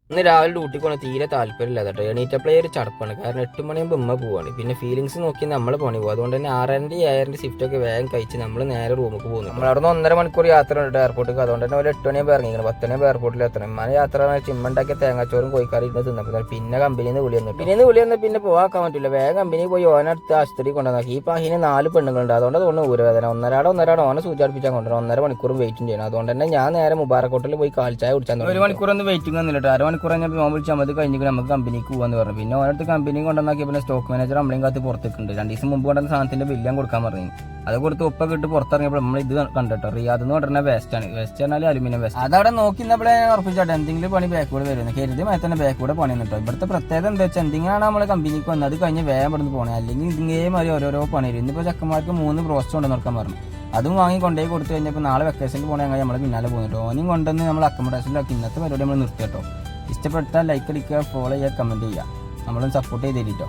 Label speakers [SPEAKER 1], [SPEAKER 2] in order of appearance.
[SPEAKER 1] ഇന്ന് രാവിലെ ഡ്യൂട്ടിക്ക് പോകണം തീരെ താല്പര്യമില്ല കേട്ടോ. എണീറ്റപ്ലേ ഒരു ചടപ്പാണ്. കാരണം 8 മണിയാകുമ്പോൾ ഉമ്മ പോവാണ്. പിന്നെ ഫീലിങ്സ് നോക്കി നമ്മൾ പണി പോകും. അതുകൊണ്ട് തന്നെ 6:30 7:00 ഷിഫ്റ്റ് ഒക്കെ വേഗം കഴിച്ച് നമ്മൾ നേരെ റൂമിലേക്ക് പോകുന്നു. നമ്മൾ അവിടെ നിന്ന് 1.5 മണിക്കൂർ യാത്ര ഉണ്ട് എയർപോർട്ടിൽ. അതുകൊണ്ട് തന്നെ ഒരു 8 മണിയാകുമ്പോൾ ഇറങ്ങിക്കണം. 10 മണിയാകുമ്പോൾ എയർപോർട്ടിൽ എത്തണം. ഇമ്മാനെ യാത്ര ചിമ്മണ്ടാക്കിയ തേങ്ങാച്ചോറും കോഴിക്കറി ഇരുന്ന് തിന്നപ്പോൾ പിന്നെ കമ്പനിയിൽ നിന്ന് വിളി വന്നിട്ട് പിന്നെ വിളി വന്നാൽ പിന്നെ പോകാൻ പറ്റില്ല. വേഗം കമ്പനിയിൽ പോയി ഓനടുത്ത് ആശുപത്രി കൊണ്ടുവന്നാക്കി. ഈ പാഹിന് 4 പെണ്ണുങ്ങളുണ്ട്. അതുകൊണ്ട് തോന്നുന്നു ഊരവേദന. ഒന്നരാടം ഓനെ സൂചിപ്പിച്ചാൽ കൊണ്ടുവരണം. 1.5 മണിക്കൂറും വെയിറ്റും ചെയ്യണം. അതുകൊണ്ട് തന്നെ ഞാൻ നേരെ മുബാറക് ഹോട്ടലിൽ പോയി കാൽച്ചായ കുടിച്ചാൽ 1 മണിക്കൂറൊന്നും വെയിറ്റിംഗ് വന്നിട്ട് 1/2 മണിക്കൂർ കഴിഞ്ഞപ്പോൾ മോൻ വിളിച്ചാൽ മതി കഴിഞ്ഞിട്ട് നമുക്ക് കമ്പനിക്ക് പോകാന്ന് പറഞ്ഞു. പിന്നെ ഓരോരുത്തർ കമ്പനി കൊണ്ടുവന്നാക്കി. പിന്നെ സ്റ്റോക്ക് മാനേജർ നമ്മളെയും കാത്ത് പുറത്തേക്കുണ്ട്. 2 ദിവസം മുമ്പ് കൊണ്ടുവന്ന സാധനത്തിന്റെ ബില്ല് ഞാൻ കൊടുക്കാൻ പറഞ്ഞു. അത് കൊടുത്ത് ഒപ്പൊക്കെ ഇട്ട് പുറത്തിറങ്ങിയപ്പോൾ നമ്മൾ ഇത് കണ്ടിട്ടോ. റിയാദ് എന്ന് പറഞ്ഞാൽ വേസ്റ്റാണ്. വേസ്റ്റ് പറഞ്ഞാൽ അലുമിനിയം വേസ്റ്റ്. അതവിടെ നോക്കിന്നപ്പോഴേ ഞാൻ ഉറപ്പിച്ചോട്ടെ എന്തെങ്കിലും പണി ബാക്ക്കൂടെ വരുന്നത്. കരുതി മഴ തന്നെ ബാക്ക്കൂടെ പണി നിട്ടോ. ഇവിടുത്തെ പ്രത്യേകത എന്താ വെച്ചാൽ എന്തെങ്കിലാണ് നമ്മളെ കമ്പനിക്ക് വന്നത്. അത് കഴിഞ്ഞ് വേഗം ഇവിടുന്ന് പോകണേ. അല്ലെങ്കിൽ ഇതേമാതിരി ഓരോരോ പണി വരും. ഇന്നിപ്പോൾ ചെക്കന്മാർക്ക് 3 ബ്രോസ്റ്റ് കൊണ്ട് നോക്കാൻ പറഞ്ഞു. അതും വാങ്ങി കൊണ്ടുപോയി കൊടുത്തു കഴിഞ്ഞപ്പോൾ നാളെ വെക്കേഷനിൽ പോകണേ അങ്ങനെ നമ്മൾ പിന്നാലെ പോകുന്നുട്ടോ. ഓനും കൊണ്ടുവന്ന് നമ്മൾ അക്കോമഡേഷനിലാക്കി. ഇന്നത്തെ പരിപാടി നമ്മൾ നിർത്തിട്ടോ. ഇഷ്ടപ്പെട്ടാൽ ലൈക്ക് അടിക്കുക, ഫോളോ ചെയ്യുക, കമൻറ്റ് ചെയ്യുക. നമ്മളൊന്ന് സപ്പോർട്ട് ചെയ്ത് തരിട്ടോ.